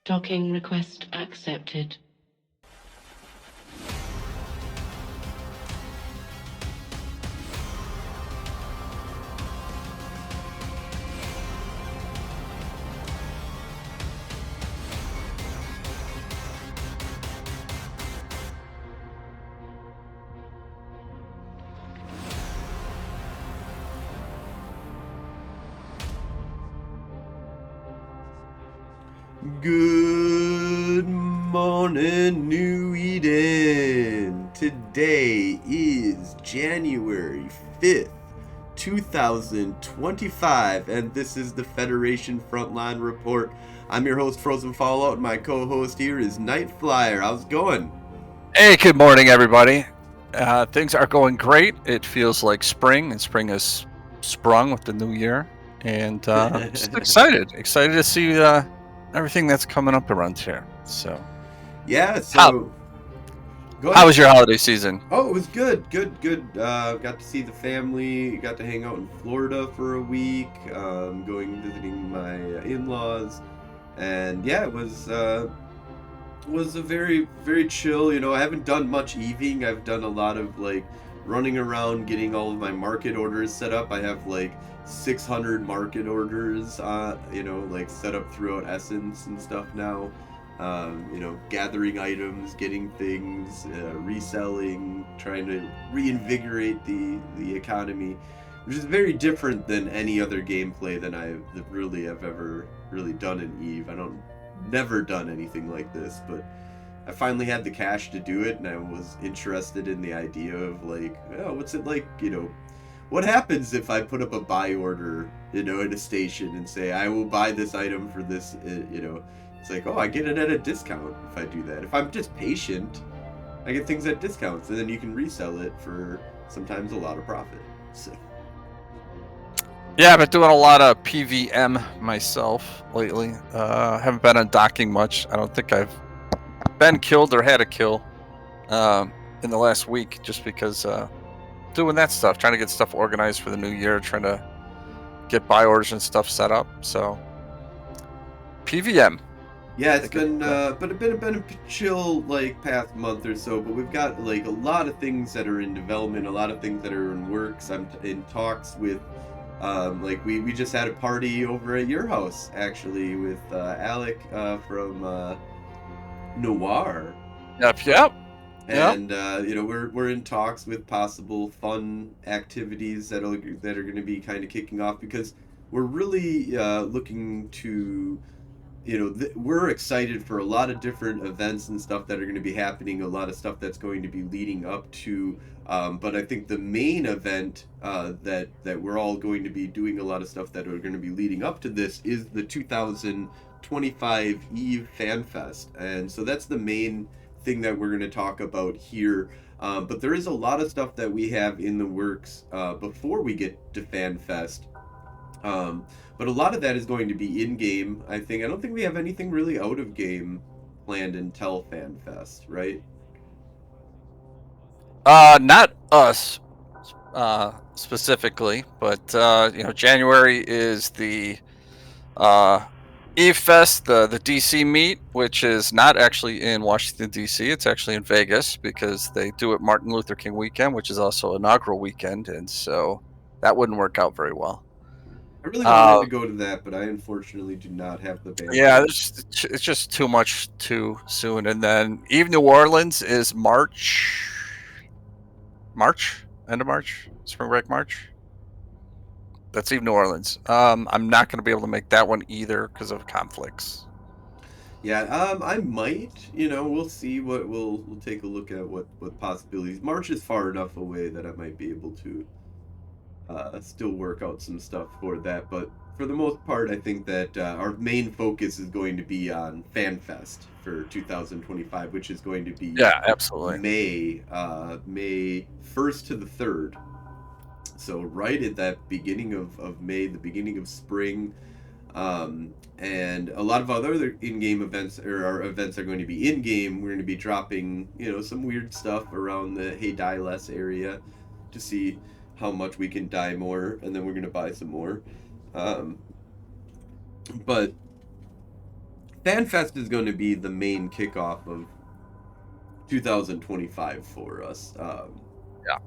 Docking request accepted. Good morning, New Eden. Today is January 5th, 2025, and this is the Federation Frontline Report. I'm your host, Frozen Fallout, and my co host here is Night Flyer. How's it going? Hey, good morning, everybody. Things are going great. It feels like spring, and spring has sprung with the new year. And just excited to see everything that's coming up around here. So, Yeah, how so go how ahead. was your holiday season? Oh, it was good. Got to see the family. Got to hang out in Florida for a week. Going visiting my in-laws, and yeah, it was a very chill. I haven't done much evening. I've done a lot of like running around, getting all of my market orders set up. I have like 600 market orders, like set up throughout Essence and stuff now. Gathering items, getting things, reselling, trying to reinvigorate the economy, which is very different than any other gameplay than I really have ever really done in Eve. I don't never done anything like this, but I finally had the cash to do it, and I was interested in the idea of like, oh, what's it like, what happens if I put up a buy order, in a station and say I will buy this item for this, it's like, oh, I get it at a discount if I do that. If I'm just patient, I get things at discounts, and then you can resell it for sometimes a lot of profit. So. Yeah, I've been doing a lot of PVM myself lately. Haven't been on docking much. I don't think I've been killed or had a kill in the last week, just because doing that stuff, trying to get stuff organized for the new year, trying to get buy orders and stuff set up. So PVM. Yeah, it's been a chill like past month or so, but we've got like a lot of things that are in development, a lot of things that are in works. I'm in talks with, like we just had a party over at your house actually with Alec from Noir. Yep. And we're in talks with possible fun activities that are going to be kind of kicking off, because we're really looking to, we're excited for a lot of different events and stuff that are going to be happening, a lot of stuff that's going to be leading up to, but I think the main event that we're all going to be doing a lot of stuff that are going to be leading up to this is the 2025 Eve Fanfest. And so that's the main thing that we're going to talk about here. But there is a lot of stuff that we have in the works before we get to FanFest. But a lot of that is going to be in game. I don't think we have anything really out of game planned until FanFest, right? Not us specifically, but January is the Eve Fest, the DC meet, which is not actually in Washington DC. It's actually in Vegas, because they do it Martin Luther King weekend, which is also inaugural weekend, and so that wouldn't work out very well. I really wanted Uh, to go to that, but I unfortunately do not have the yeah, bandwidth. it's just too much too soon. And then Eve New Orleans is March, end of March, spring break March. That's Eve New Orleans. I'm not going to be able to make that one either because of conflicts. Yeah, I might. We'll see. What we'll take a look at what possibilities. March is far enough away that I might be able to still work out some stuff for that. But for the most part, I think that our main focus is going to be on FanFest for 2025, which is going to be Yeah, absolutely. May 1st to the 3rd. So right at that beginning of May, the beginning of spring. And a lot of other in-game events, or our events, are going to be in-game. We're going to be dropping, some weird stuff around the Hey Die Less area to see how much we can die more, and then we're going to buy some more. Um, but Fanfest is going to be the main kickoff of 2025 for us. Yeah.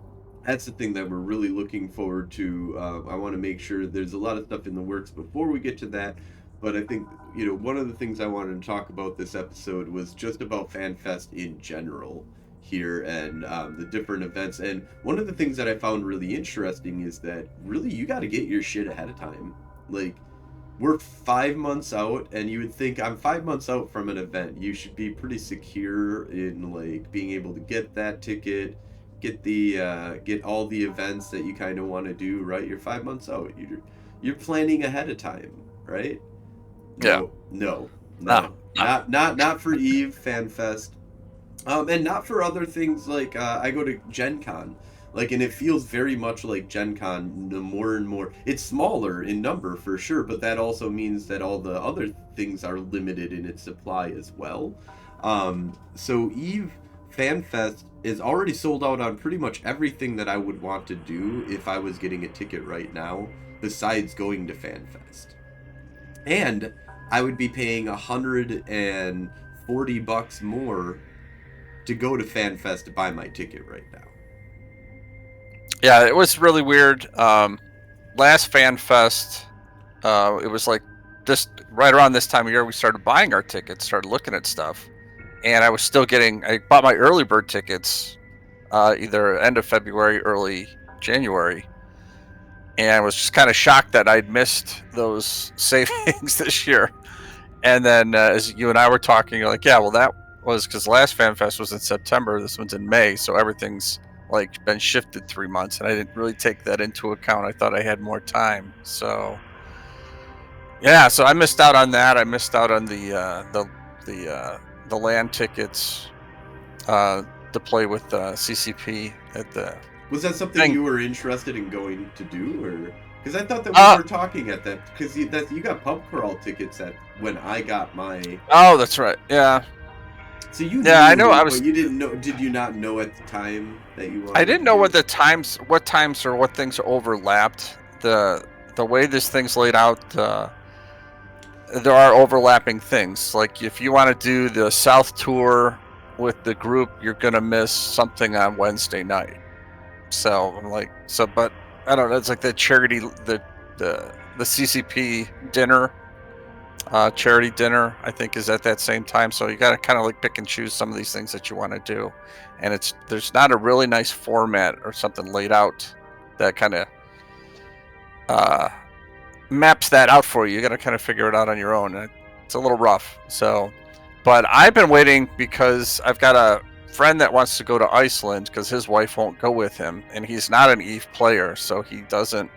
That's the thing that we're really looking forward to. I want to make sure there's a lot of stuff in the works before we get to that. But I think, one of the things I wanted to talk about this episode was just about FanFest in general here and the different events. And one of the things that I found really interesting is that really you got to get your shit ahead of time. Like, we're 5 months out, and you would think I'm 5 months out from an event. You should be pretty secure in like being able to get that ticket, get all the events that you kind of want to do. Right, you're 5 months out. You're planning ahead of time, right? Yeah. No. No. Not for Eve FanFest, and not for other things like I go to Gen Con. Like, and it feels very much like Gen Con, the more and more. It's smaller in number for sure, but that also means that all the other things are limited in its supply as well. So Eve FanFest is already sold out on pretty much everything that I would want to do if I was getting a ticket right now, besides going to FanFest. And I would be paying $140 more to go to FanFest to buy my ticket right now. Yeah, it was really weird. Last FanFest, it was like just right around this time of year we started buying our tickets, started looking at stuff, and I was still I bought my early bird tickets either end of February, early January, and I was just kind of shocked that I'd missed those savings this year. And then as you and I were talking, you're like, yeah, well, that was because last FanFest was in September, this one's in May, so everything's like been shifted 3 months, and I didn't really take that into account. I thought I had more time, so yeah, so I missed out on that. I missed out on the land tickets to play with CCP at the. Was that something thing. you were interested in going to do, or because I thought that we were talking at that because you got pub crawl tickets at when I got my. Oh, that's right. Yeah. So you yeah, knew, I know. I was. But you didn't know. Did you not know at the time that you wanted? I didn't know what times or what things overlapped. The way this thing's laid out, there are overlapping things. Like if you want to do the South tour with the group, you're gonna miss something on Wednesday night. So I'm like, but I don't know. It's like the charity, the CCP dinner. Charity dinner, I think, is at that same time, so you got to kind of like pick and choose some of these things that you want to do, and there's not a really nice format or something laid out that kind of maps that out for you. You got to kind of figure it out on your own. It's a little rough. So, but I've been waiting because I've got a friend that wants to go to Iceland because his wife won't go with him, and he's not an EVE player, so he doesn't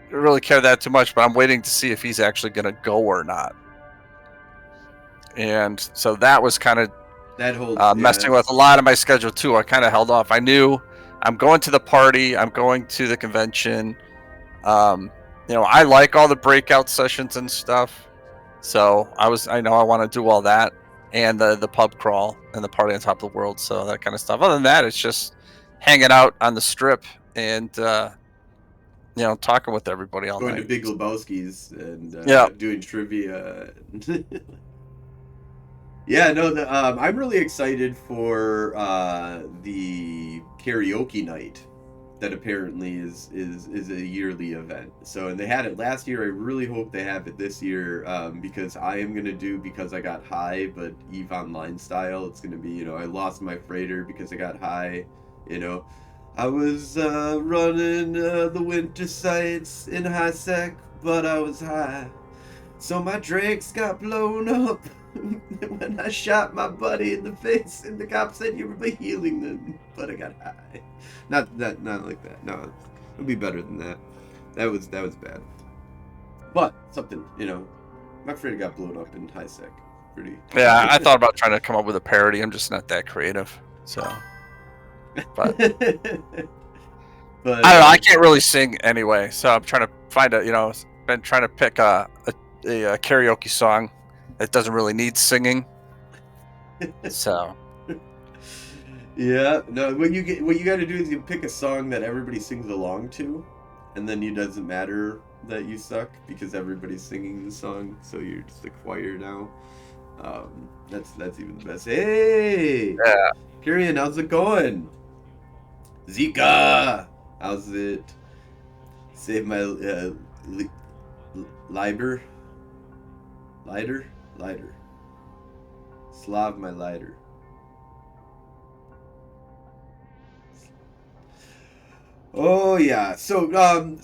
really care that too much, but I'm waiting to see if he's actually going to go or not. And so that was kind of messing with a lot of my schedule too. I kind of held off. I knew I'm going to the party, I'm going to the convention. I like all the breakout sessions and stuff, so I know I want to do all that, and the pub crawl and the party on top of the world, so that kind of stuff. Other than that, it's just hanging out on the strip and talking with everybody all night. Going to Big Lebowski's and doing trivia. Yeah, no, I'm really excited for the karaoke night that apparently is a yearly event. So, and they had it last year. I really hope they have it this year because I am going to do Because I Got High, but EVE Online style. It's going to be, I lost my freighter because I got high, I was running the winter sights in high sec, but I was high. So my drakes got blown up when I shot my buddy in the face, and the cop said you were healing them, but I got high. Not like that. No, it'll be better than that. That was bad. But something, my friend got blown up in high sec. Pretty. Yeah, I thought about trying to come up with a parody. I'm just not that creative, so. But I don't know. I can't really sing anyway, so I'm trying to find been trying to pick a karaoke song that doesn't really need singing. So. Yeah, no. What you got to do is you pick a song that everybody sings along to, and then it doesn't matter that you suck because everybody's singing the song, so you're just a choir now. That's even the best. Hey, Yeah. Kyrian, how's it going? Zika, how's it? Save my lighter, lighter. Slav my lighter. Oh yeah. So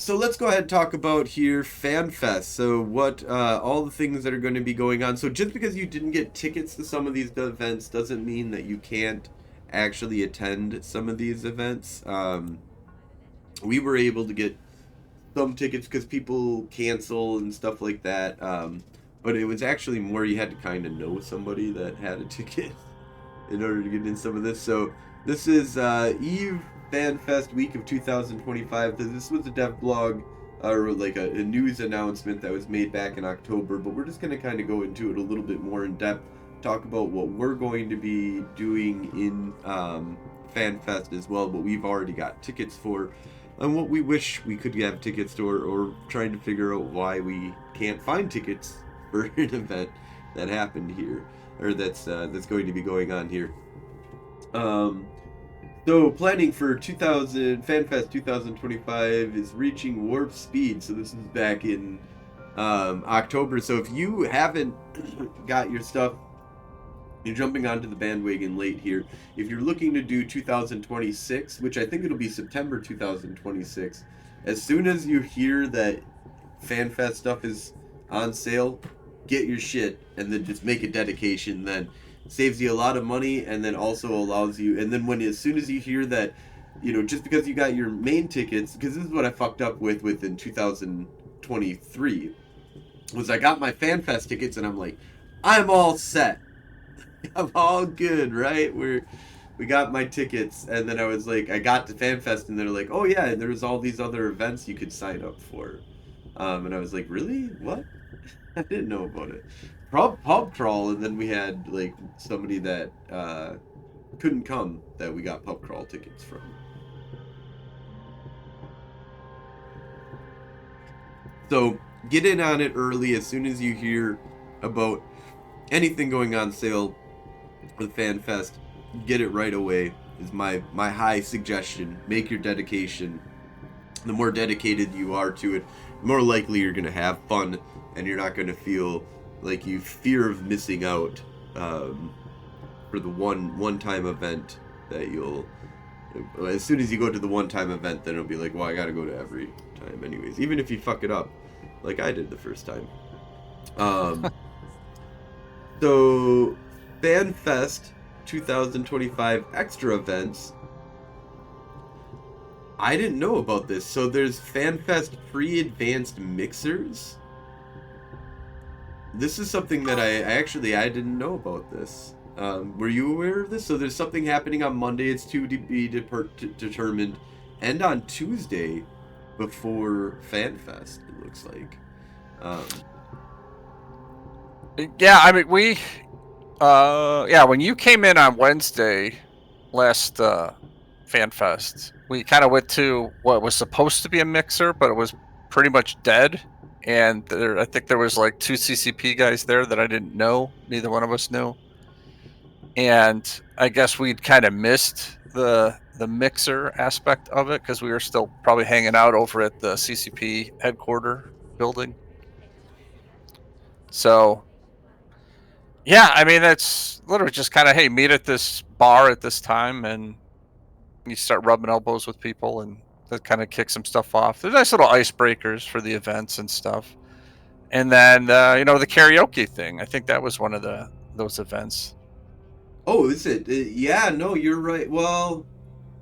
let's go ahead and talk about here Fanfest. So what all the things that are going to be going on. So just because you didn't get tickets to some of these events doesn't mean that you can't actually attend some of these events. We were able to get some tickets because people cancel and stuff like that. But it was actually more you had to kind of know somebody that had a ticket in order to get in some of this. So this is Eve FanFest week of 2025. This was a dev blog or like a news announcement that was made back in October, but we're just going to kind of go into it a little bit more in depth, talk about what we're going to be doing in FanFest as well, but we've already got tickets for, and what we wish we could have tickets to, or trying to figure out why we can't find tickets for an event that happened here, or that's going to be going on here. So planning for 2000 FanFest 2025 is reaching warp speed. So this is back in October. So if you haven't got your stuff, you're jumping onto the bandwagon late here. If you're looking to do 2026, which I think it'll be September 2026, as soon as you hear that FanFest stuff is on sale, get your shit and then just make a dedication. Then saves you a lot of money, and then also allows you, and then when as soon as you hear that, you know, just because you got your main tickets, because this is what I fucked up with in 2023, was I got my FanFest tickets and I'm like, I'm all set. I'm all good, right? We got my tickets, and then I was like, I got to FanFest and they're like, oh yeah, there was all these other events you could sign up for. And I was like, really? What? I didn't know about it. Pub crawl, and then we had like somebody that couldn't come that we got pub crawl tickets from. So get in on it early as soon as you hear about anything going on sale with FanFest. Get it right away is my high suggestion. Make your dedication. The more dedicated you are to it, the more likely you're gonna have fun, and you're not gonna feel like you fear of missing out for the one-time event that you'll. As soon as you go to the one-time event, then it'll be like, well, I gotta go to every time anyways, even if you fuck it up, like I did the first time. So, FanFest 2025 extra events. I didn't know about this. So there's FanFest pre-advanced mixers. This is something that I didn't know about this. Were you aware of this? So there's something happening on Monday. It's to be determined, and on Tuesday before FanFest. It looks like. Yeah, I mean when you came in on Wednesday last FanFest, we kind of went to what was supposed to be a mixer, but it was pretty much dead. And I think there was like 2 CCP guys there that I didn't know. Neither one of us knew. And I guess we'd kind of missed the mixer aspect of it because we were still probably hanging out over at the CCP headquarter building. So, yeah, I mean, it's literally just kind of, hey, meet at this bar at this time, and you start rubbing elbows with people, and that kind of kicks some stuff off. There's nice little icebreakers for the events and stuff. And then, the karaoke thing. I think that was one of those events. Oh, is it? Yeah, no, you're right. Well,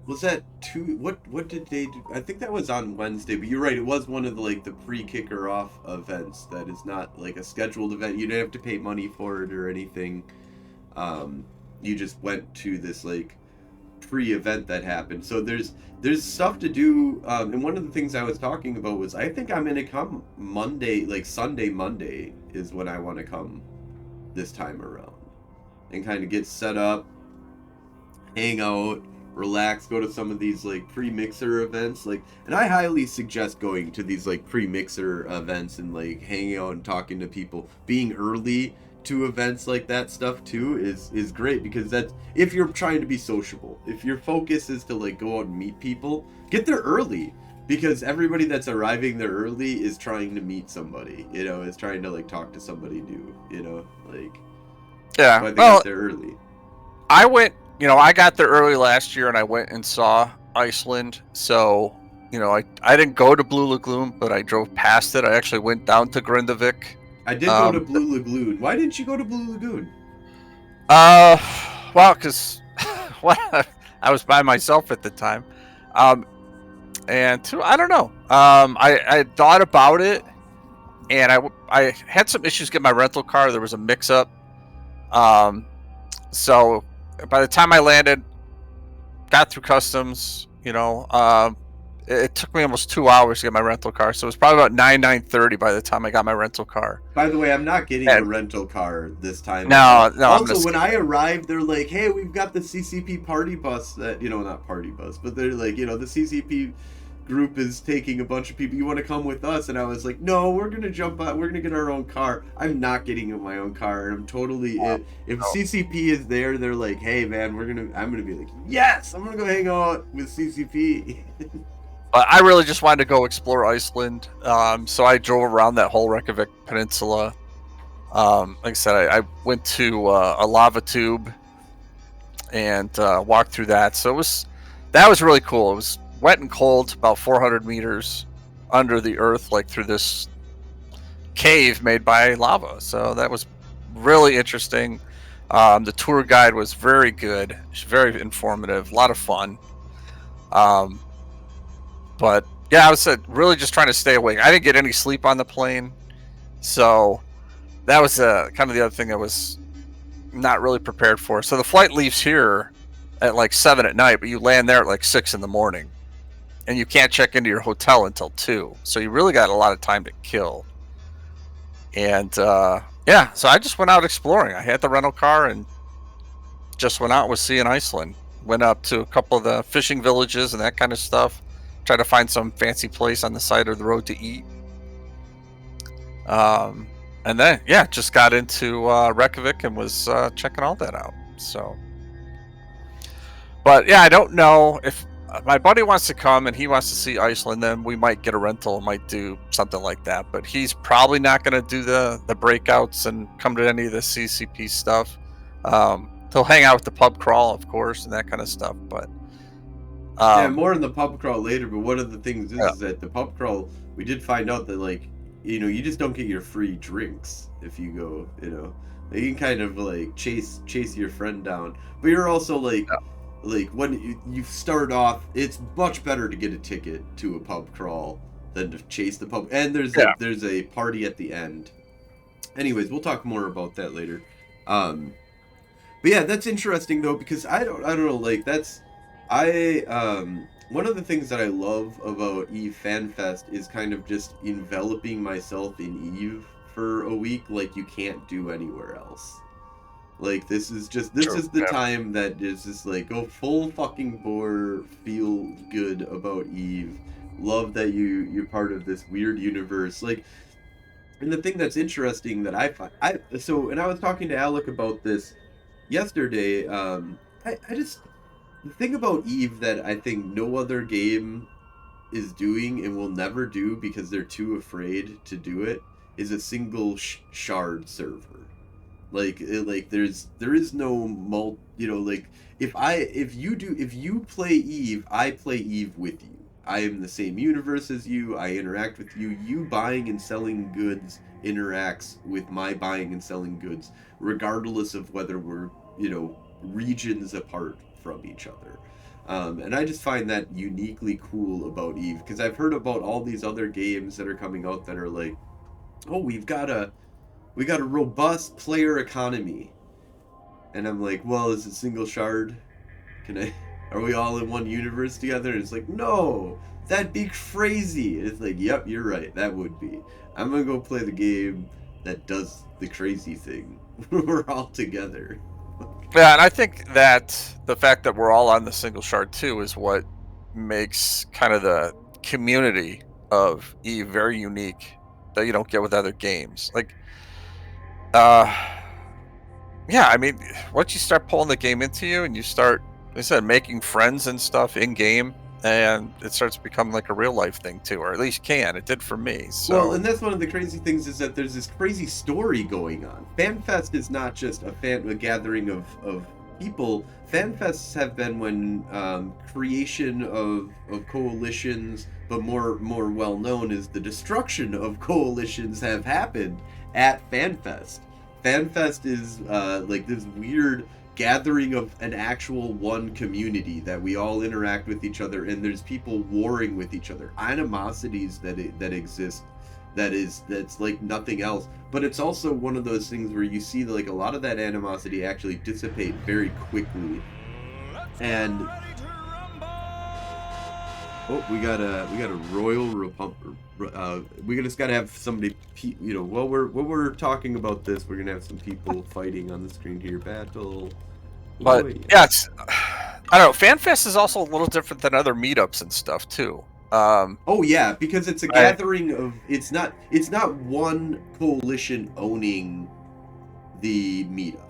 was that two? What did they do? I think that was on Wednesday, but you're right. It was one of the pre-kicker off events that is not like a scheduled event. You didn't have to pay money for it or anything. You just went to this like pre-event that happened. So there's stuff to do. And one of the things I was talking about was I think I'm gonna come Monday, like Sunday, Monday is when I want to come this time around, and kind of get set up, hang out, relax, go to some of these like pre-mixer events, like, and I highly suggest going to these like pre-mixer events and like hanging out and talking to people. Being early to events like that stuff too is great, because that's if you're trying to be sociable. If your focus is to like go out and meet people, get there early, because everybody that's arriving there early is trying to meet somebody, you know, is trying to like talk to somebody new, you know, like, Yeah. so I think Well, get there early. I went, I got there early last year and I went and saw Iceland. So, I didn't go to Blue Lagoon, but I drove past it. I actually went down to Grindavik. I did go to Blue Lagoon. Why didn't you go to Blue Lagoon? Well, because I was by myself at the time. And two, I don't know. I thought about it, and I had some issues getting my rental car. There was a mix-up. So by the time I landed, got through customs, it took me almost 2 hours to get my rental car. So it was probably about 9:30 by the time I got my rental car. By the way, I'm not getting a rental car this time. No. Also, when I arrived, they're like, "Hey, we've got the CCP party bus that, not party bus, but they're like, the CCP group is taking a bunch of people. You want to come with us?" And I was like, "No, we're gonna jump out. We're gonna get our own car. I'm not getting in my own car. I'm totally if CCP is there, they're like, hey man, I'm gonna be like, yes, I'm gonna go hang out with CCP." But I really just wanted to go explore Iceland. So I drove around that whole Reykjavik peninsula. Like I said, I went to a lava tube and walked through that. So that was really cool. It was wet and cold, about 400 meters under the earth, like through this cave made by lava. So that was really interesting. The tour guide was very good, very informative, a lot of fun. But yeah, I was really just trying to stay awake. I didn't get any sleep on the plane, so that was kind of the other thing I was not really prepared for. So the flight leaves here at like 7 at night, but you land there at like 6 in the morning, and you can't check into your hotel until 2. So you really got a lot of time to kill. And yeah, so I just went out exploring. I had the rental car and just went out, was seeing Iceland. Went up to a couple of the fishing villages and that kind of stuff. Tried to find some fancy place on the side of the road to eat. And then, yeah, just got into Reykjavik and was checking all that out. So, but yeah, I don't know if my buddy wants to come and he wants to see Iceland, then we might get a rental and might do something like that. But he's probably not going to do the breakouts and come to any of the CCP stuff. He'll hang out with the pub crawl, of course, and that kind of stuff. But yeah, more in the pub crawl later. But one of the things is that the pub crawl, we did find out that, like, you just don't get your free drinks if you go. You can kind of like chase your friend down, but you're also like. Yeah. Like, when you start off, it's much better to get a ticket to a pub crawl than to chase the pub. And there's a party at the end. Anyways, we'll talk more about that later. But yeah, that's interesting though, because I don't know, like, one of the things that I love about EVE Fanfest is kind of just enveloping myself in EVE for a week like you can't do anywhere else. Like, this is the time that is just like, go full fucking bore, feel good about EVE, love that you're part of this weird universe. Like, and the thing that's interesting that and I was talking to Alec about this yesterday. The thing about EVE that I think no other game is doing and will never do because they're too afraid to do it is a single shard server. Like there is no like if you play EVE, I play EVE with you. I am the same universe as you. I interact with you. You buying and selling goods interacts with my buying and selling goods, regardless of whether we're regions apart from each other. And I just find that uniquely cool about EVE, because I've heard about all these other games that are coming out that are like, oh, we got a robust player economy. And I'm like, well, is it single shard? Are we all in one universe together? And it's like, no, that'd be crazy. And it's like, yep, you're right, that would be. I'm gonna go play the game that does the crazy thing. We're all together. Yeah, and I think that the fact that we're all on the single shard too is what makes kind of the community of Eve very unique that you don't get with other games. Like, uh, yeah, I mean, once you start pulling the game into you and you start, like I said, making friends and stuff in game, and it starts to become like a real life thing too, or at least can. It did for me. Well, So, and that's one of the crazy things is that there's this crazy story going on. FanFest is not just a gathering of people. FanFests have been when creation of coalitions, but more well known is the destruction of coalitions have happened at FanFest. FanFest is like this weird gathering of an actual one community that we all interact with each other, and there's people warring with each other, animosities that exist that's like nothing else. But it's also one of those things where you see like a lot of that animosity actually dissipate very quickly. And we got a royal we just got to have somebody, while we're talking about this, we're gonna have some people fighting on the screen here. Battle. but Boy. yeah, it's I don't know. FanFest is also a little different than other meetups and stuff too. Oh yeah, because it's a I, gathering of it's not one coalition owning the meetup.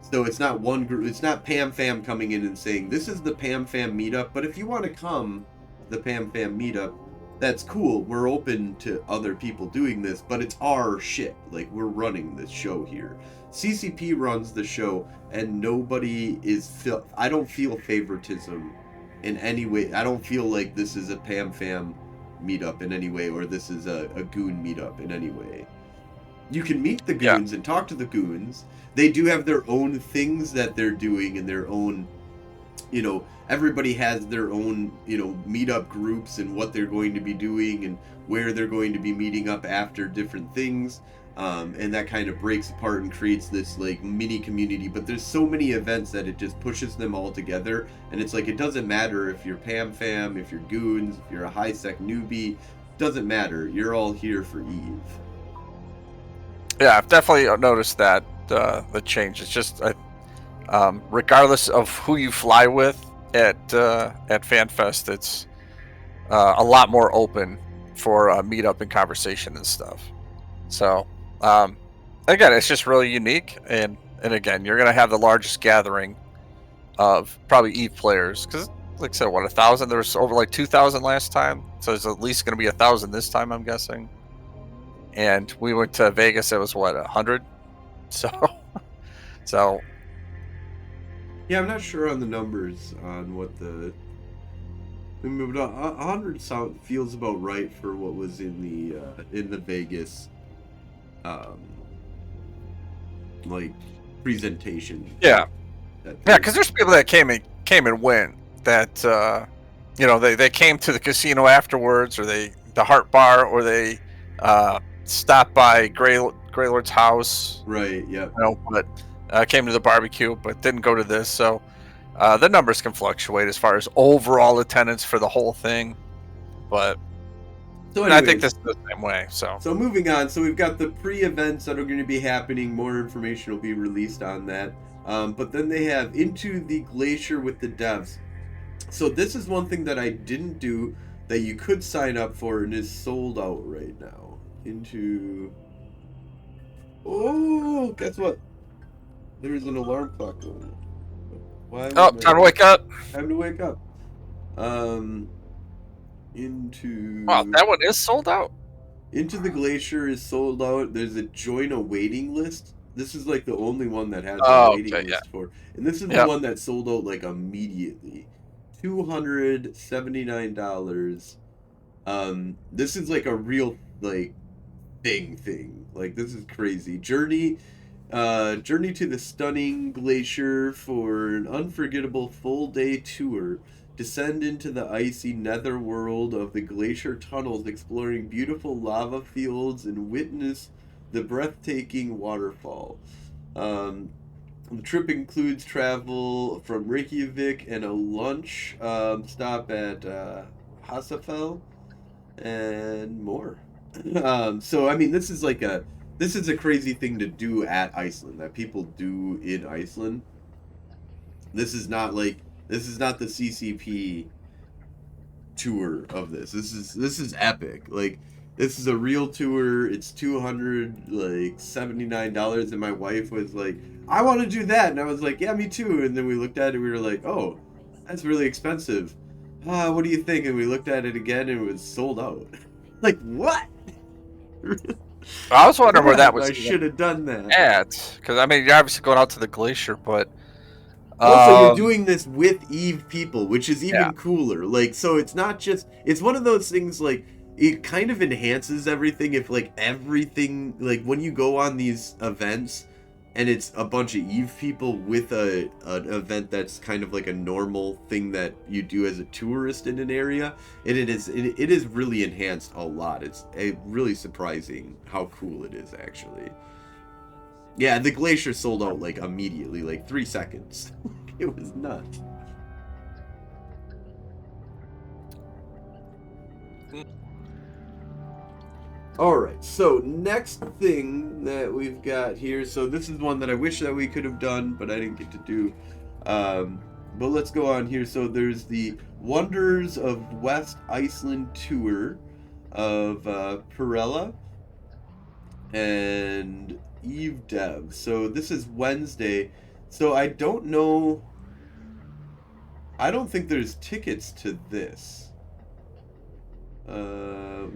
So it's not one group, it's not Pam Fam coming in and saying this is the Pam Fam meetup, but if you want to come to the Pam Fam meetup, that's cool. We're open to other people doing this, but it's our shit. Like, we're running this show here. CCP runs the show, and nobody is I don't feel favoritism in any way. I don't feel like this is a Pam Fam meetup in any way, or this is a goon meetup in any way. You can meet the yeah, goons and talk to the goons. They do have their own things that they're doing and their own, everybody has their own, meetup groups and what they're going to be doing and where they're going to be meeting up after different things. And that kind of breaks apart and creates this like mini community. But there's so many events that it just pushes them all together. And it's like, it doesn't matter if you're Pam Fam, if you're goons, if you're a high sec newbie, doesn't matter. You're all here for Eve. yeah, I've definitely noticed that the change. It's just regardless of who you fly with at FanFest, it's a lot more open for meetup and conversation and stuff. So again, it's just really unique, and again, you're gonna have the largest gathering of probably Eve players because, like I said, 1,000. There was over like 2,000 last time, so there's at least gonna be 1,000 this time, I'm guessing. And we went to Vegas. It was what 100. So so Yeah, I'm not sure on the numbers on what the. I mean, but 100 feels about right for what was in the Vegas, um, like presentation. yeah. That Yeah, because there's people that came and went that they came to the casino afterwards, or the Heart Bar, or they stopped by Greylord's house, Right. Yep. but came to the barbecue, but didn't go to this. So the numbers can fluctuate as far as overall attendance for the whole thing, but So I think anyways, this is the same way. So so moving on. So we've got the pre-events that are going to be happening. More information will be released on that. But then they have Into the Glacier with the devs. So this is one thing that I didn't do that you could sign up for and is sold out right now. Oh, guess what? There's an alarm clock going. Why? time to wake up. Time to wake up. Into. Wow, that one is sold out. Into the Glacier is sold out. There's a join a waiting list. This is like the only one that has a waiting list for. And this is the one that sold out like immediately. $279. This is like a real like thing. Like, this is crazy. Journey to the stunning glacier for an unforgettable full day tour. Descend into the icy netherworld of the glacier tunnels, exploring beautiful lava fields and witness the breathtaking waterfall. The trip includes travel from Reykjavik and a lunch stop at Hasafell and more. So I mean, this is a crazy thing to do at Iceland, that people do in Iceland. This is not the CCP tour of this. This is epic. Like, this is a real tour. It's $279, and my wife was like, I want to do that, and I was like, yeah, me too. And then we looked at it, we were like, oh, that's really expensive. What do you think? And we looked at it again, and it was sold out. Like, what? I was wondering where that was. I should have done that. At, because I mean, you're obviously going out to the glacier, but also you're doing this with Eve people, which is even cooler. Like, so it's not just, it's one of those things, like, it kind of enhances everything if, like, everything, like, when you go on these events and it's a bunch of Eve people with an event that's kind of like a normal thing that you do as a tourist in an area, and it is really enhanced a lot. It's really surprising how cool it is, actually. Yeah, the glacier sold out, like, immediately, like 3 seconds. It was nuts. Alright, so next thing that we've got here, so this is one that I wish that we could have done, but I didn't get to do. But let's go on here. So there's the Wonders of West Iceland tour of Pirella and Eve Dev. So this is Wednesday. So I don't know. I don't think there's tickets to this.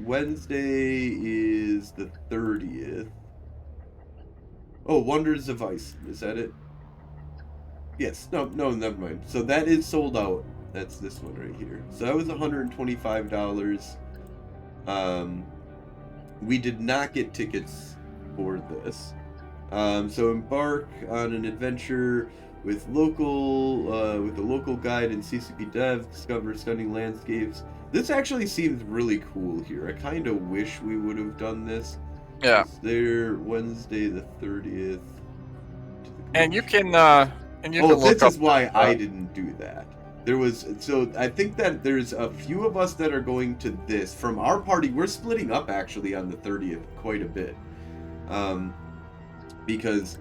Wednesday is the 30th. Oh, Wonders of Iceland. Is that it? Yes. No, never mind. So that is sold out. That's this one right here. So that was $125. We did not get tickets for this. So embark on an adventure with the local guide and CCP dev, discover stunning landscapes. This actually seems really cool here. I kind of wish we would have done this. Yeah. There, Wednesday the 30th. And you can this is why I didn't do that. So I think that there's a few of us that are going to this. From our party, we're splitting up actually on the 30th quite a bit. Because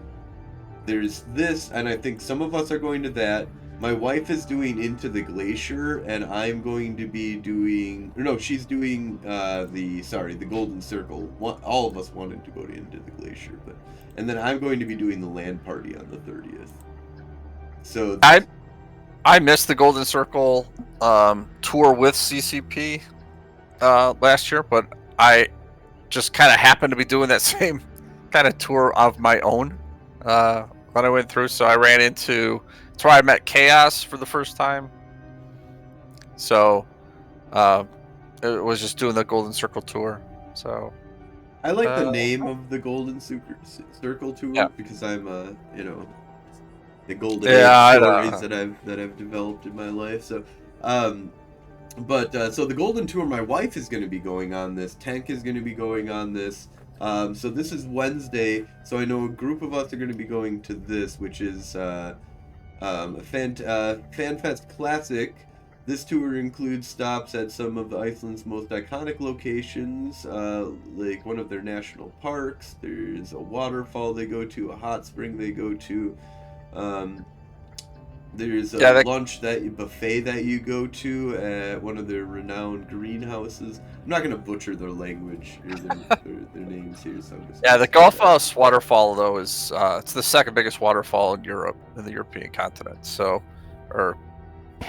there's this, and I think some of us are going to that. My wife is doing Into the Glacier, and I'm going to be doing... No, she's doing the Golden Circle. All of us wanted to go to Into the Glacier, but... And then I'm going to be doing the land party on the 30th. So... I missed the Golden Circle tour with CCP last year, but I just kind of happened to be doing that same kind of tour of my own when I went through. So I ran into... That's where I met Chaos for the first time. So it was just doing the Golden Circle tour. So I like the name of the Golden Circle tour because I'm the golden age stories that I've developed in my life. So so the Golden Tour, my wife is going to be going on this. Tank is going to be going on this. So this is Wednesday. So I know a group of us are going to be going to this, which is Fanfest Classic. This tour includes stops at some of Iceland's most iconic locations, like one of their national parks. There's a waterfall they go to, a hot spring they go to. There's a buffet that you go to at one of their renowned greenhouses. I'm not going to butcher their language or their names here. So the Gullfoss waterfall, though, is it's the second biggest waterfall in Europe, in the European continent. So, or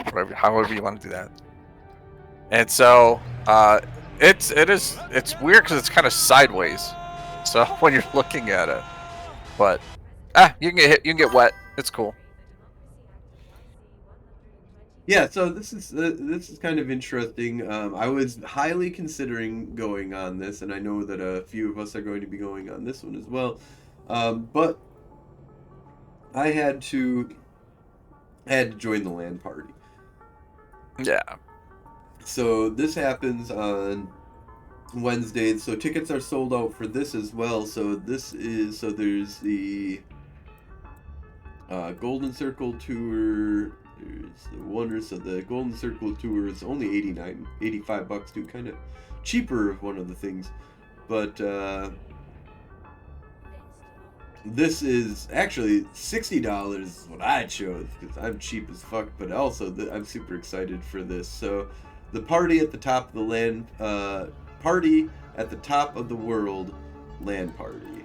whatever, however you want to do that. And so it's weird because it's kind of sideways. So when you're looking at it, but you can get hit, you can get wet. It's cool. Yeah, so this is kind of interesting. I was highly considering going on this, and I know that a few of us are going to be going on this one as well. But I had to join the LAN party. Yeah. So this happens on Wednesday. So tickets are sold out for this as well. So there's the Golden Circle tour. There's the Wonders. So the Golden Circle tour is only $85 too, kind of cheaper of one of the things. But this is actually $60 is what I chose because I'm cheap as fuck, but also I'm super excited for this. So, the party at the top of the party at the top of the world, land party.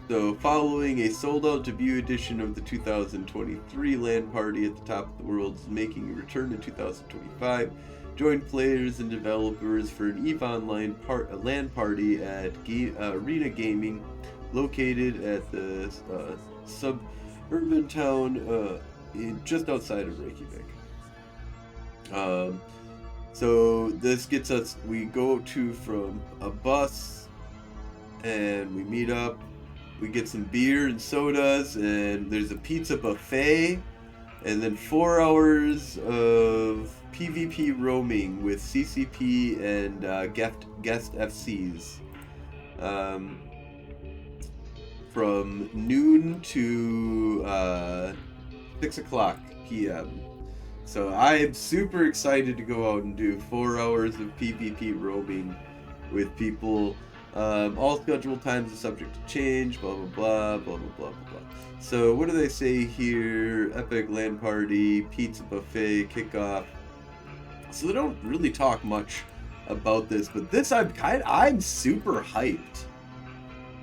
So, following a sold-out debut edition of the 2023 LAN party at the top of the world is making a return in 2025. Join players and developers for an EVE Online LAN party at Arena Gaming, located at the suburban town just outside of Reykjavik. So this gets us, we go from a bus and we meet up. We get some beer and sodas, and there's a pizza buffet, and then 4 hours of PvP roaming with CCP and guest FCs from noon to 6 o'clock p.m. So I am super excited to go out and do 4 hours of PvP roaming with people. All scheduled times are subject to change, blah, blah, blah, blah, blah, blah, blah, blah. So what do they say here? Epic LAN party, pizza buffet, kickoff. So they don't really talk much about this, but this I'm super hyped.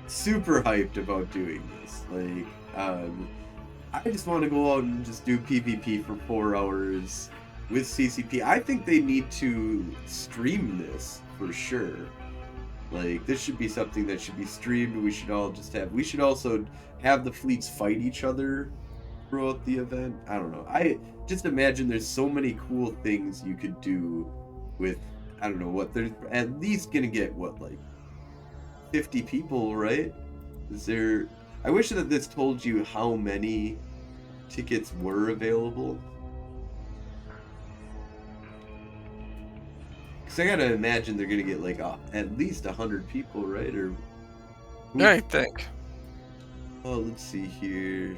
Super hyped about doing this. Like, I just want to go out and just do PvP for 4 hours with CCP. I think they need to stream this for sure. Like, this should be something that should be streamed. We should also have the fleets fight each other throughout the event. I don't know. I just imagine there's so many cool things you could do with, I don't know what, there's at least gonna get, what, like 50 people, right? I wish that this told you how many tickets were available. Because I gotta imagine they're gonna get like at least 100 people, right? Or yeah, I think. Oh, let's see here.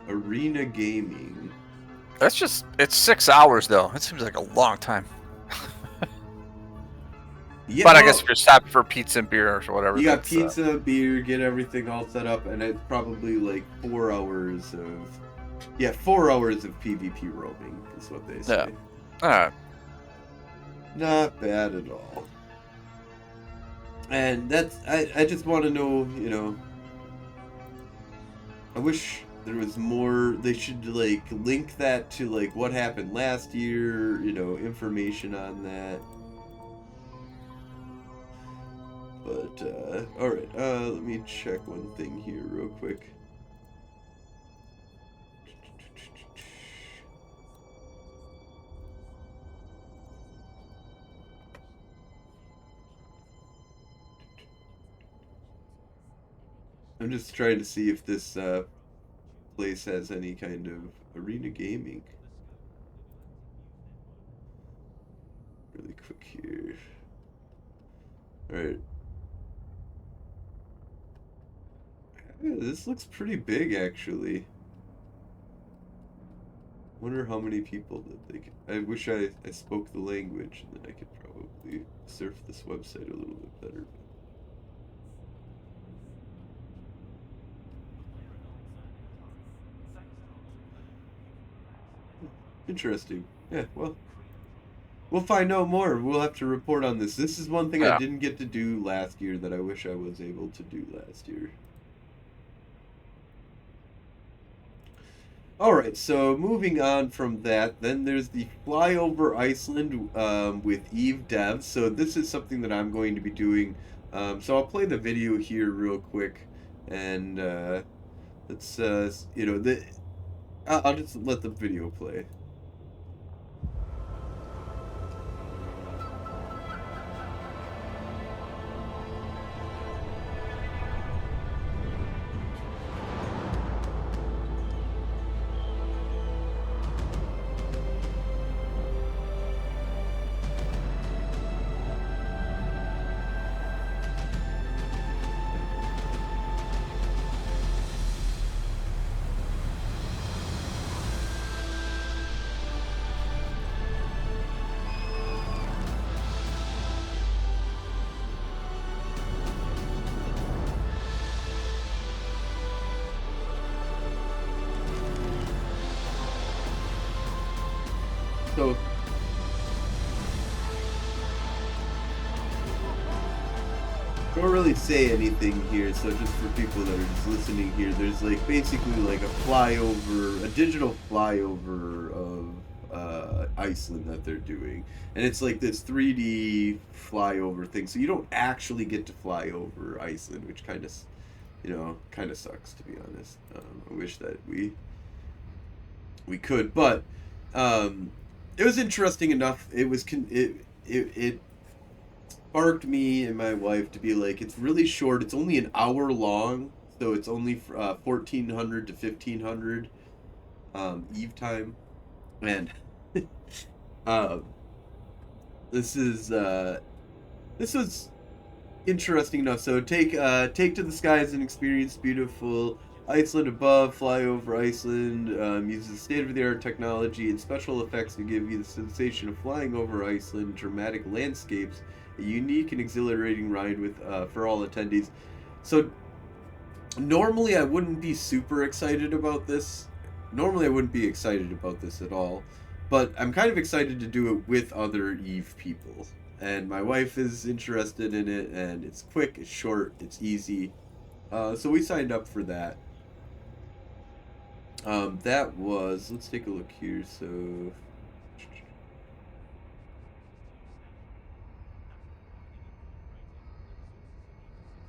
Arena Gaming. It's 6 hours though. It seems like a long time. Yeah, but I guess if you're stopping for pizza and beer or whatever. You got pizza, beer, get everything all set up, and it's probably like 4 hours of... Yeah, 4 hours of PvP roaming is what they say. Yeah. Alright. Not bad at all. And that's... I just want to know, you know... I wish there was more... They should, like, link that to, like, what happened last year, you know, information on that. But, alright, let me check one thing here real quick. I'm just trying to see if this, place has any kind of arena gaming. Really quick here. Alright. Yeah, this looks pretty big, actually. Wonder how many people that they could... I wish I spoke the language, and then I could probably surf this website a little bit better. Interesting. Yeah, well, we'll find out more. We'll have to report on this. This is one thing I didn't get to do last year that I wish I was able to do last year. Alright, so moving on from that, then there's the Flyover Iceland with EVE Dev. So this is something that I'm going to be doing. So I'll play the video here real quick, and let's, you know, I'll just let the video play. don't really say anything here, so just for people that are just listening here, there's like basically like a digital flyover of Iceland that they're doing, and it's like this 3D flyover thing. So you don't actually get to fly over Iceland, which kind of sucks, to be honest. I wish that we could, but it was interesting enough. It sparked me and my wife to be like, it's really short. It's only an hour long, so it's only 1400 to 1500 Eve time, and um, this was interesting enough. So take to the skies and experience beautiful Iceland above. Fly over Iceland. Uses state-of-the-art technology and special effects to give you the sensation of flying over Iceland. Dramatic landscapes. A unique and exhilarating ride with for all attendees. So normally I wouldn't be super excited about this. Normally I wouldn't be excited about this at all. But I'm kind of excited to do it with other Eve people. And my wife is interested in it, and it's quick, it's short, it's easy. So we signed up for that. That was, let's take a look here. So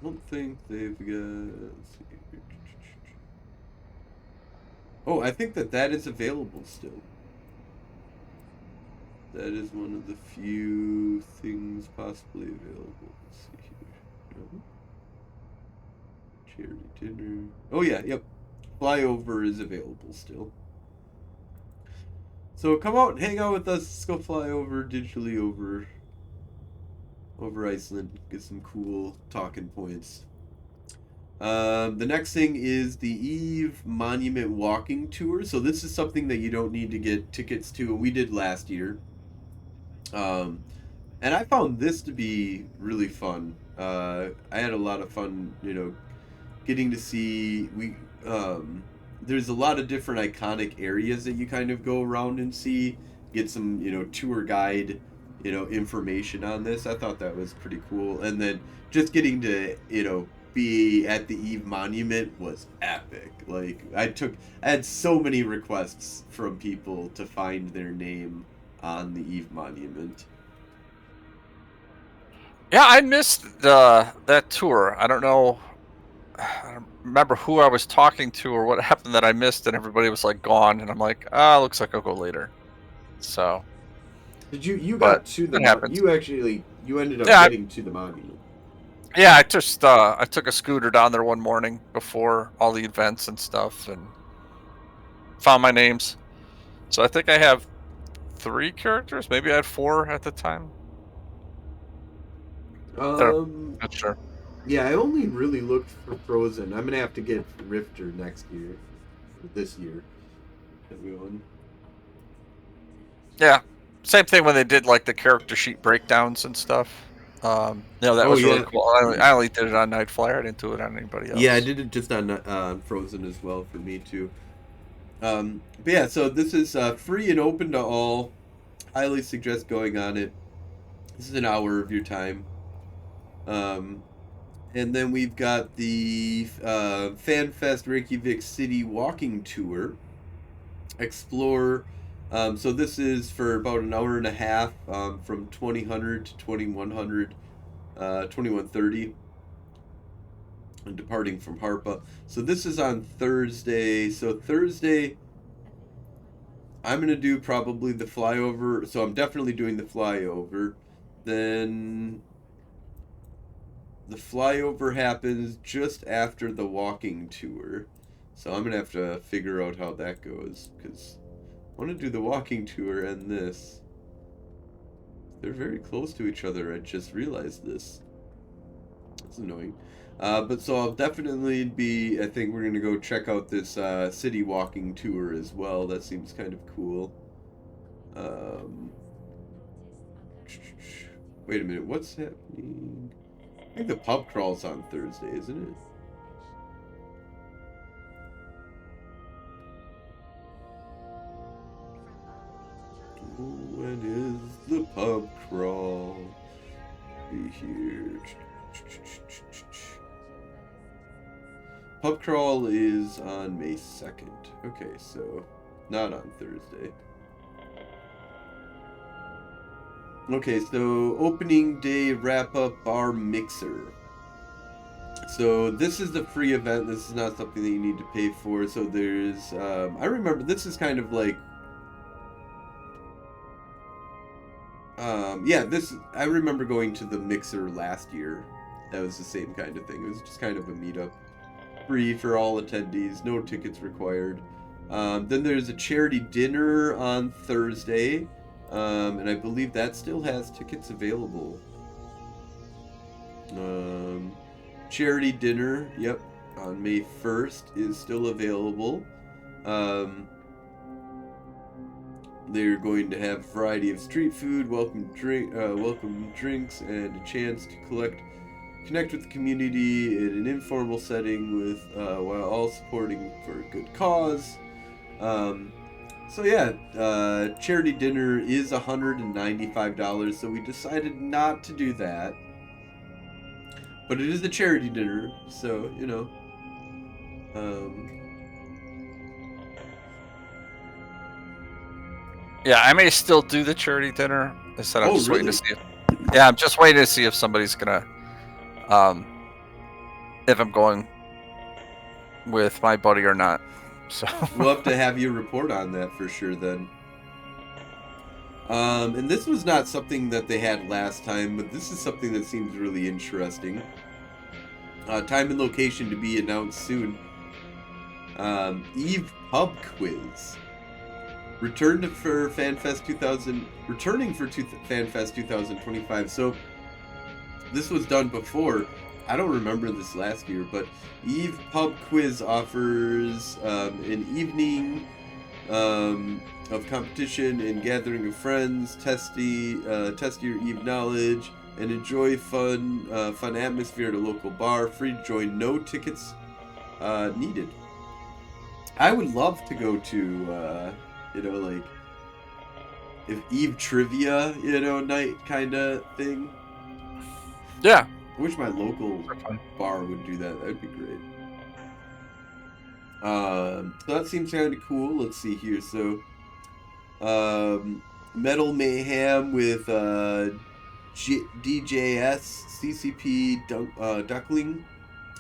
I don't think they've got. Let's see. Oh, I think that is available still. That is one of the few things possibly available. Let's see here. No. Charity dinner. Oh yeah, yep. Flyover is available still. So come out and hang out with us. Let's go fly over digitally over Iceland. Get some cool talking points. The next thing is the Eve Monument Walking Tour. So this is something that you don't need to get tickets to, and we did last year. And I found this to be really fun. I had a lot of fun, getting to see there's a lot of different iconic areas that you kind of go around and see, get some, tour guide, information on this. I thought that was pretty cool. And then just getting to, be at the Eve Monument was epic. Like I had so many requests from people to find their name on the Eve Monument. Yeah, I missed that tour. I don't know. I don't remember who I was talking to or what happened that I missed, and everybody was like gone, and I'm like, looks like I'll go later. So. Did you But got to that happens. you ended up Yeah, getting to the monument? Yeah, I took a scooter down there one morning before all the events and stuff, and found my names. So I think I have 3 characters. Maybe I had 4 at the time. Not sure. Yeah, I only really looked for Frozen. I'm gonna have to get Rifter next year, or this year. Everyone. Yeah, same thing when they did like the character sheet breakdowns and stuff. That was really cool. I only did it on Night Flyer. I didn't do it on anybody else. Yeah, I did it just on Frozen as well for me too. But yeah, so this is free and open to all. Highly suggest going on it. This is an hour of your time. And then we've got the Fanfest Reykjavik City Walking Tour. Explore. So this is for about an hour and a half, from 2000 to 2100, 2130, and departing from Harpa. So this is on Thursday. So Thursday, I'm going to do probably the flyover. So I'm definitely doing the flyover. Then the flyover happens just after the walking tour. So I'm going to have to figure out how that goes, because I want to do the walking tour and this. They're very close to each other. I just realized this. It's annoying. But so I'll definitely I think we're going to go check out this city walking tour as well. That seems kind of cool. Wait a minute. What's happening? I think the pub crawl's on Thursday, isn't it? When is the pub crawl? Be here. Pub crawl is on May 2nd. Okay, so not on Thursday. Okay, so opening day wrap up bar mixer. So this is the free event. This is not something that you need to pay for. So there's, I remember this is kind of like, yeah, this, I remember going to the mixer last year. That was the same kind of thing. It was just kind of a meetup. Free for all attendees, no tickets required. Then there's a charity dinner on Thursday, and I believe that still has tickets available. Charity dinner, yep, on May 1st is still available. They're going to have a variety of street food, welcome drinks, and a chance to connect with the community in an informal setting with while all supporting for a good cause. So yeah, charity dinner is $195, so we decided not to do that. But it is a charity dinner, so, you know. Yeah, I may still do the charity dinner. I said I'm Oh, just waiting to really? see if, yeah, I'm just waiting to see if somebody's gonna, if I'm going with my buddy or not. So We'll have to have you report on that for sure then. And this was not something that they had last time, but this is something that seems really interesting. Time and location to be announced soon. Eve Pub Quiz. Returning for Fanfest 2025. So this was done before. I don't remember this last year, but Eve Pub Quiz offers an evening of competition and gathering of friends, test your Eve knowledge, and enjoy fun atmosphere at a local bar. Free to join, no tickets needed. I would love to go to, like, if Eve trivia, night kind of thing. yeah, I wish my local bar would do that. That'd be great. So that seems kind of cool. Let's see here. So, Metal Mayhem with DJS, CCP Duckling,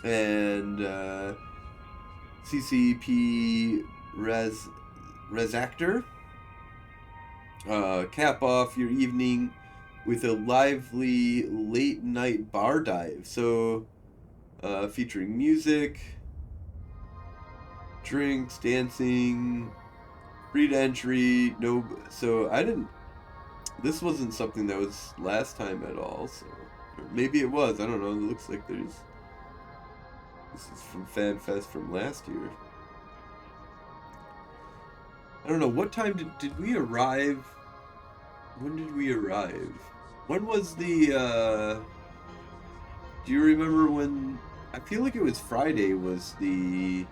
and CCP Resactor. Cap off your evening with a lively late night bar dive. So, featuring music, drinks, dancing, free to entry. No, so this wasn't something that was last time at all. So, or maybe it was. I don't know. It looks like this is from Fanfest from last year. I don't know, what time did we arrive? When did we arrive? When was the, do you remember when, I feel like it was Friday was the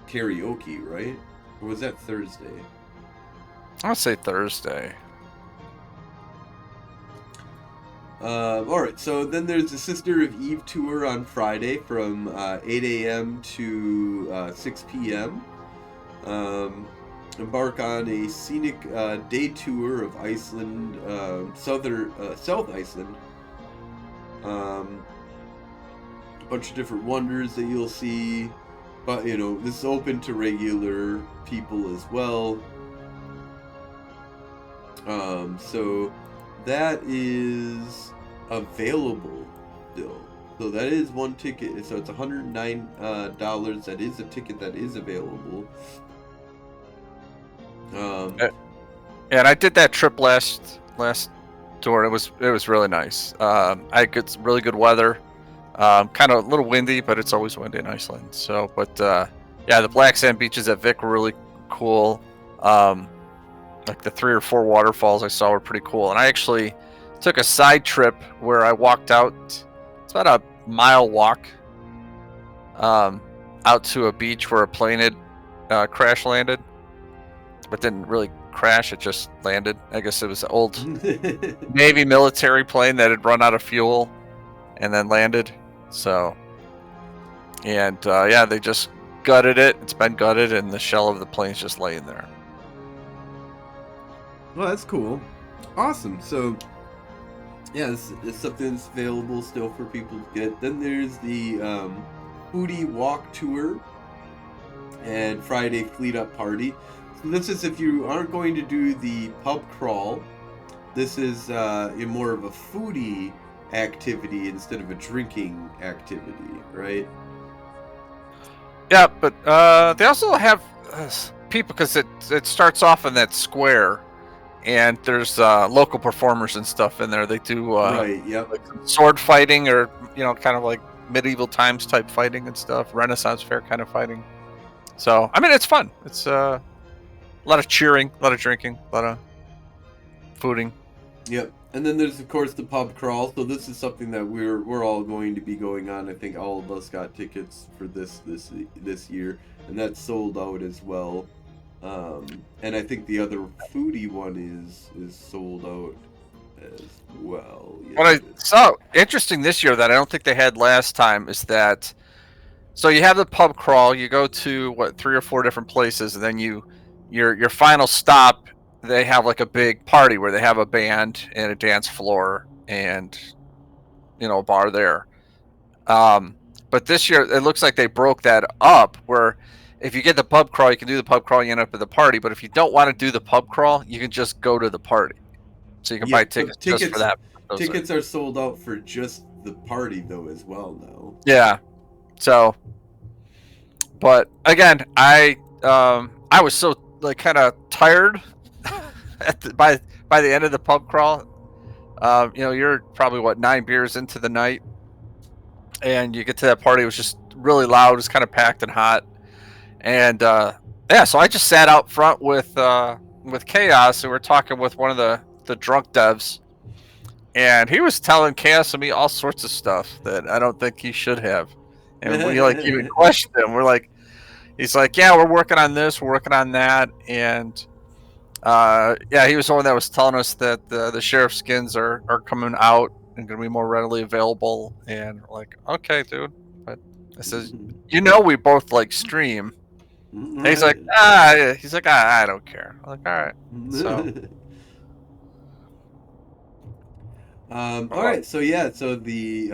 karaoke, right? Or was that Thursday? I'll say Thursday. Alright, so then there's the Sister of Eve tour on Friday from 8 a.m. to 6 p.m. Embark on a scenic day tour of Iceland, South Iceland. A bunch of different wonders that you'll see, but this is open to regular people as well. So that is available still. So that is one ticket. So it's $109. That is a ticket that is available. And I did that trip last tour. It was really nice. I got really good weather. Kind of a little windy, but it's always windy in Iceland. So, but yeah, the black sand beaches at Vik were really cool. Like the 3 or 4 waterfalls I saw were pretty cool. And I actually took a side trip where I walked out. It's about a mile walk out to a beach where a plane had crash landed, but didn't really crash. It just landed. I guess it was an old Navy military plane that had run out of fuel and then landed. So, and yeah, they just gutted it. It's been gutted, and the shell of the plane's just laying there. Well, that's cool. Awesome. So, yeah, it's something that's available still for people to get. Then there's the Foodie Walk Tour and Friday Fleet Up Party. So this is if you aren't going to do the pub crawl. This is more of a foodie activity instead of a drinking activity, right? Yeah, but they also have people, because it starts off in that square, and there's local performers and stuff in there. They do right, yep. like sword fighting, or kind of like medieval times type fighting and stuff, Renaissance fair kind of fighting. So I mean, it's fun. It's a lot of cheering, a lot of drinking, a lot of fooding. Yep. And then there's of course the pub crawl. So this is something that we're all going to be going on. I think all of us got tickets for this year, and that's sold out as well. And I think the other foodie one is sold out as well. Yeah, what I saw interesting this year that I don't think they had last time is that, so you have the pub crawl, you go to 3 or 4 different places, and then your final stop, they have like a big party where they have a band and a dance floor and a bar there. But this year it looks like they broke that up, where if you get the pub crawl, you can do the pub crawl, you end up at the party. But if you don't want to do the pub crawl, you can just go to the party. So you can buy tickets just for that. Tickets are sold out for just the party though as well now. Yeah. So, but again, I was so like kind of tired by the end of the pub crawl. You're probably 9 beers into the night, and you get to that party. It was just really loud. It was kind of packed and hot, and yeah. So I just sat out front with Chaos, and we're talking with one of the drunk devs, and he was telling Chaos and me all sorts of stuff that I don't think he should have. And we even questioned him. He's like, yeah, we're working on this, we're working on that, and yeah, he was the one that was telling us that the sheriff skins are coming out and going to be more readily available. And we're like, okay, dude. But I says, we both like stream. And he's like, I don't care. I'm like, all right. So. All right, so yeah, so the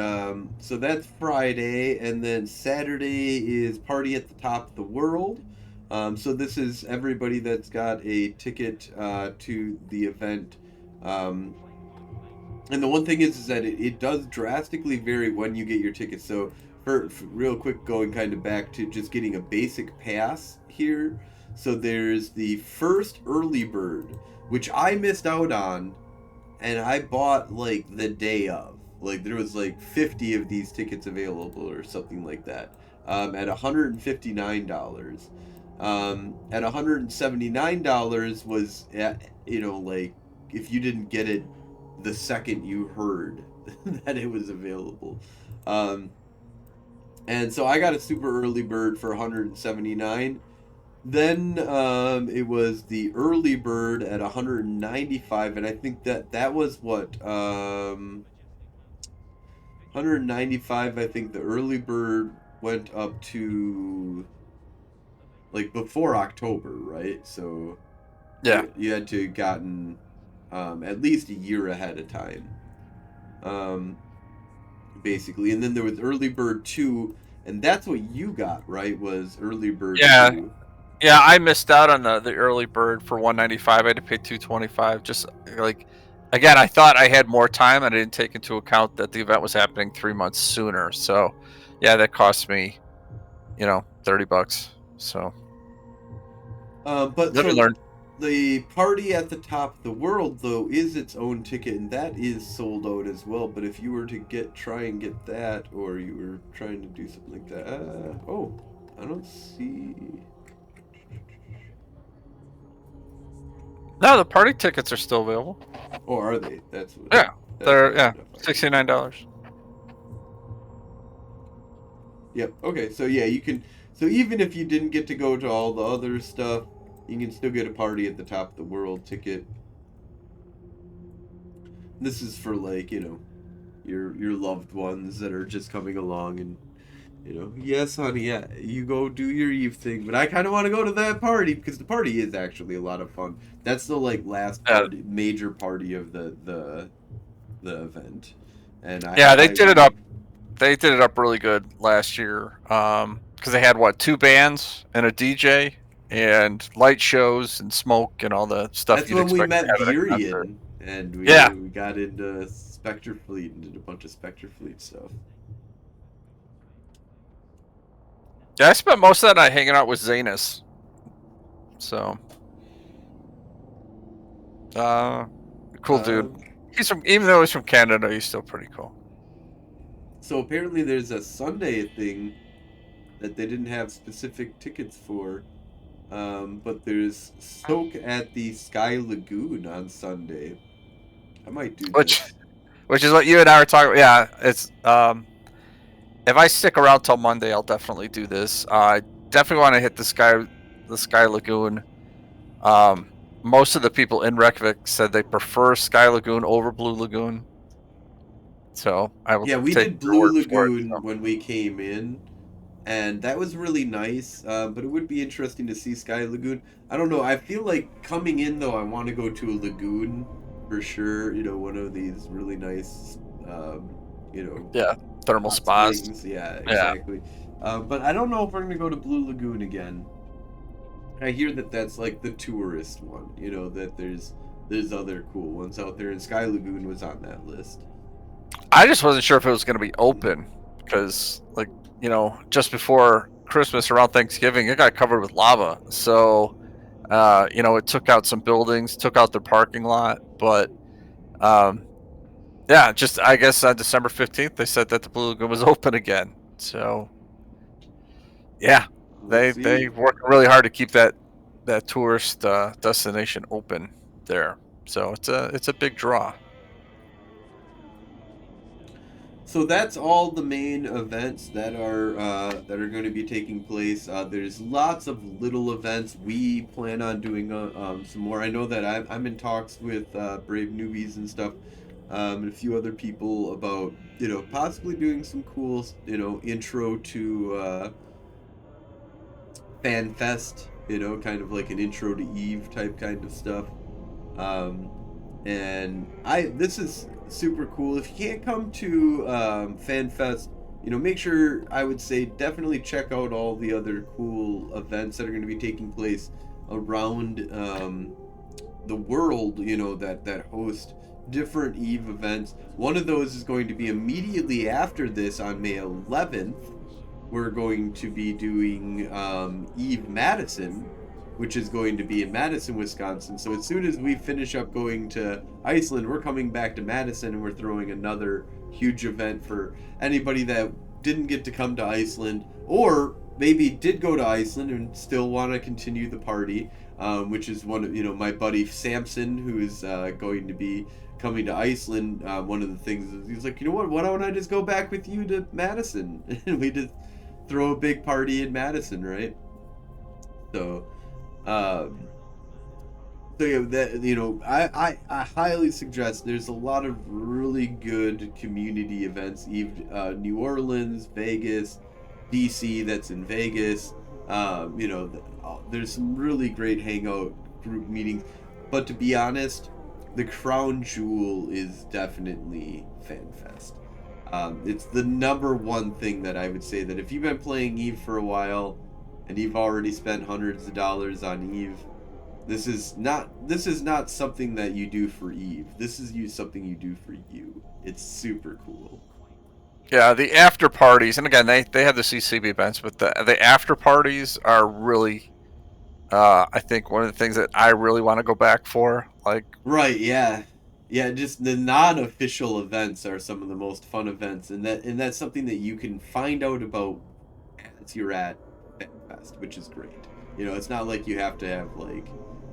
so that's Friday, and then Saturday is Party at the Top of the World. So this is everybody that's got a ticket to the event. And the one thing is that it does drastically vary when you get your tickets. So for real quick, going kind of back to just getting a basic pass here. So there's the first early bird, which I missed out on. And I bought like the day of. Like there was like 50 of these tickets available or something like that. At $159. At $179 was like if you didn't get it the second you heard that it was available. And so I got a super early bird for $179. Then it was the early bird at $195, and I think that was what $195. I think the early bird went up to like before October, right? So yeah, you had to have gotten at least a year ahead of time, basically. And then there was early bird 2, and that's what you got, right? Was early bird 2. Yeah, I missed out on the early bird for $195. I had to pay $225. Just like, again, I thought I had more time, and I didn't take into account that the event was happening 3 months sooner. So, yeah, that cost me, $30. So, but let me learn. The Party at the Top of the World though is its own ticket, and that is sold out as well. But if you were to try and get that, or you were trying to do something like that, I don't see. No, the party tickets are still available. Oh, are they? They're $69. Yep. Okay. So yeah, you can. So even if you didn't get to go to all the other stuff, You can still get a party at the top of the world ticket. This is for like, you know, your loved ones that are just coming along and, you know, yes, honey, yeah, you go do your Eve thing, but I kind of want to go to that party because the party is actually a lot of fun. That's the like last party, major party of the event, and Yeah, they did it up. They did it up really good last year. Because they had what, 2 bands and a DJ and light shows and smoke and all the stuff That's you'd when we expect to met have at a concert. Virian, and Yeah, we got into Spectre Fleet and did a bunch of Spectre Fleet stuff. yeah. I spent most of that night hanging out with Zanus. So, cool dude. He's from, even though he's from Canada, he's still pretty cool. So apparently there's a Sunday thing that they didn't have specific tickets for, but there's Soak at the Sky Lagoon on Sunday. I might do this. Which is what you and I were talking about. Yeah, it's if I stick around till Monday, I'll definitely do this. I definitely want to hit the Sky Lagoon. Most of the people in Reykjavik said they prefer Sky Lagoon over Blue Lagoon. So I will. Yeah, we take did your Blue word for it, Lagoon so. when we came in, and that was really nice. But it would be interesting to see Sky Lagoon. I don't know. I feel like coming in though, I want to go to a lagoon for sure. You know, one of these really nice, you know, Yeah, thermal hot spas. springs. Yeah, Yeah. exactly. But I don't know if we're gonna go to Blue Lagoon again. I hear that that's like the tourist one. You know, that there's other cool ones out there, and Sky Lagoon was on that list. I just wasn't sure if it was going to be open because, like, you know, just before Christmas, around Thanksgiving, it got covered with lava. So, you know, it took out some buildings, took out their parking lot. But, yeah, just I guess on December 15th, they said that the Blue Lagoon was open again. So, yeah, We'll see. they worked really hard to keep that tourist destination open there. So it's a big draw. So that's all the main events that are going to be taking place. There's lots of little events. We plan on doing some more. I know that I'm in talks with Brave Newbies and stuff, and a few other people about, you know, possibly doing some cool, you know, intro to Fanfest. You know, kind of like an intro to Eve type kind of stuff. Um, and this is super cool. If you can't come to FanFest, you know, make sure, I would say, definitely check out all the other cool events that are going to be taking place around the world, you know, that host different Eve events. One of those is going to be immediately after this on May 11th. We're going to be doing Eve Madison, which is going to be in Madison, Wisconsin. So as soon as we finish up going to Iceland, we're coming back to Madison, and we're throwing another huge event for anybody that didn't get to come to Iceland, or maybe did go to Iceland and still want to continue the party, which is one of, you know, my buddy Samson, who is going to be coming to Iceland. One of the things is he's like, you know what, why don't I just go back with you to Madison? And we just throw a big party in Madison, right? So yeah, that, you know, I highly suggest. There's a lot of really good community events. New Orleans, Vegas, DC. That's in Vegas. You know, there's some really great hangout group meetings. But to be honest, the crown jewel is definitely FanFest. It's the number one thing that I would say that if you've been playing Eve for a while, and you've already spent hundreds of dollars on Eve, this is not something that you do for Eve. This is something you do for you. It's super cool. Yeah, the after parties, and again, they have the CCB events, but the after parties are really, I think, one of the things that I really want to go back for. Like, right, yeah, yeah. Just the non-official events are some of the most fun events, and that's something that you can find out about as you're at FanFest, which is great. You know, it's not like you have to have, like,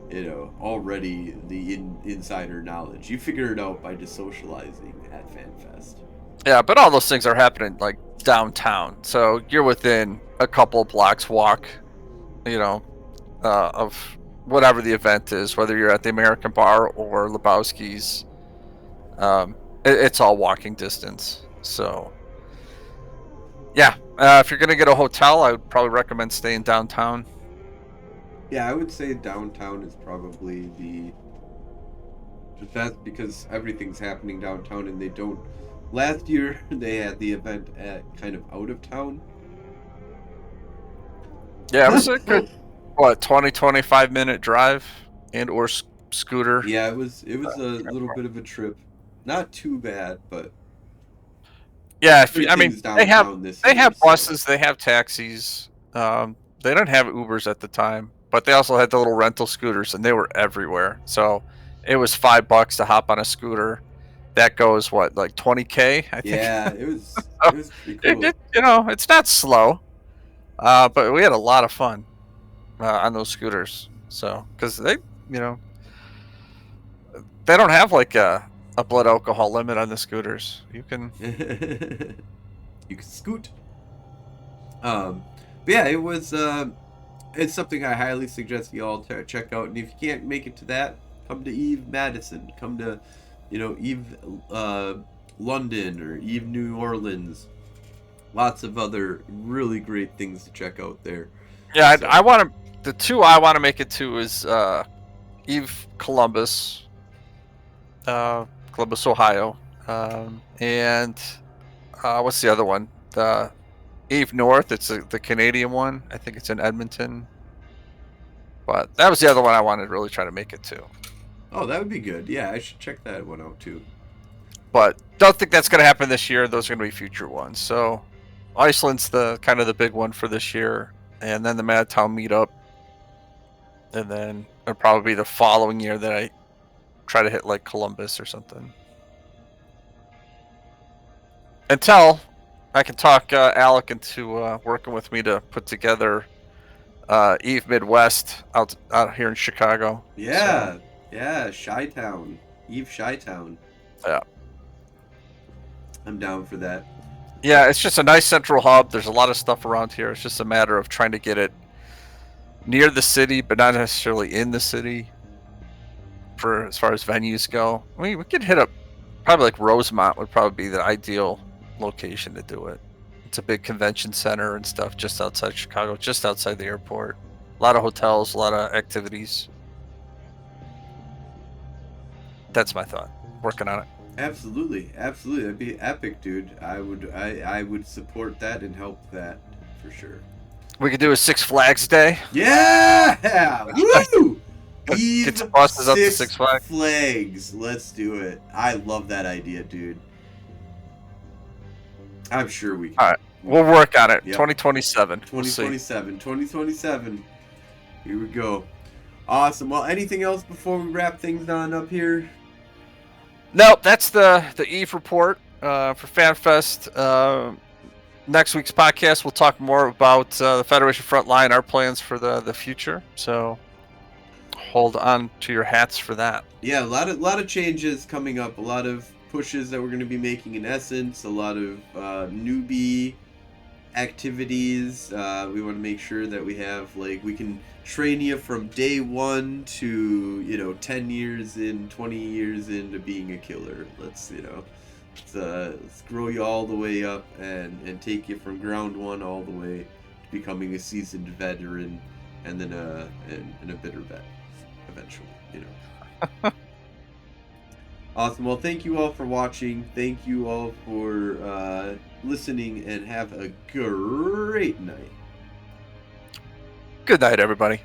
you know, already the insider knowledge. You figure it out by just socializing at FanFest. yeah, but all those things are happening like downtown, so you're within a couple blocks walk, you know, of whatever the event is, whether you're at the American Bar or Lebowski's. It's all walking distance. So, yeah, if you're gonna get a hotel, I would probably recommend staying downtown. Yeah, I would say downtown is probably the best because everything's happening downtown, and they don't. Last year they had the event at kind of out of town. Yeah, it was a good 20-25 minute drive and or scooter. Yeah, it was a little bit of a trip. Not too bad, but Yeah, I mean, everything's downtown this they year, have so- buses, they have taxis. They don't have Ubers at the time, but they also had the little rental scooters, and they were everywhere. So it was $5 to hop on a scooter. That goes what, like 20K, I think. Yeah, it was pretty cool. It's not slow, but we had a lot of fun on those scooters. So because they don't have like a blood alcohol limit on the scooters. You can You can scoot. But yeah, it was. It's something I highly suggest you all check out. And if you can't make it to that, come to Eve Madison. Come to, Eve London or Eve New Orleans. Lots of other really great things to check out there. Yeah, So- I want to. The two I want to make it to is Eve Columbus, Columbus, Ohio, and what's the other one? The Eve North. It's the Canadian one. I think it's in Edmonton. But that was the other one I wanted to really try to make it to. Oh, that would be good. Yeah, I should check that one out too. But don't think that's going to happen this year. Those are going to be future ones. So Iceland's the kind of the big one for this year, and then the Madtown meetup, and then it'll probably be the following year that I try to hit like Columbus or something. Until I can talk Alec into working with me to put together Eve Midwest out here in Chicago. Yeah, So, yeah, Chi-Town. Eve Chi-Town. yeah. I'm down for that. Yeah, it's just a nice central hub. There's a lot of stuff around here. It's just a matter of trying to get it near the city, but not necessarily in the city. For as far as venues go, we could hit up probably like Rosemont would probably be the ideal location to do it. It's a big convention center and stuff just outside Chicago, just outside the airport. A lot of hotels, a lot of activities. That's my thought. Working on it. Absolutely, absolutely. That'd be epic, dude. I would support that and help that for sure. We could do a Six Flags day. Yeah! Woo! Eve Get some buses up to Six Flags. Flags. Let's do it. I love that idea, dude. I'm sure we can. All right. We'll work on it. Yep. 2027. We'll see. 2027. Here we go. Awesome. Well, anything else before we wrap things on up here? Nope, that's the Eve report for FanFest. Next week's podcast, we'll talk more about the Federation Frontline, our plans for the future. So hold on to your hats for that. Yeah, a lot of changes coming up. A lot of pushes that we're going to be making in Essence. A lot of newbie activities. We want to make sure that we have we can train you from day one to 10 years in, 20 years into being a killer. Let's grow you all the way up and take you from ground one all the way to becoming a seasoned veteran and then a bitter vet eventually. Awesome. Well, thank you all for watching. Thank you all for listening, and have a great night. Good night, everybody.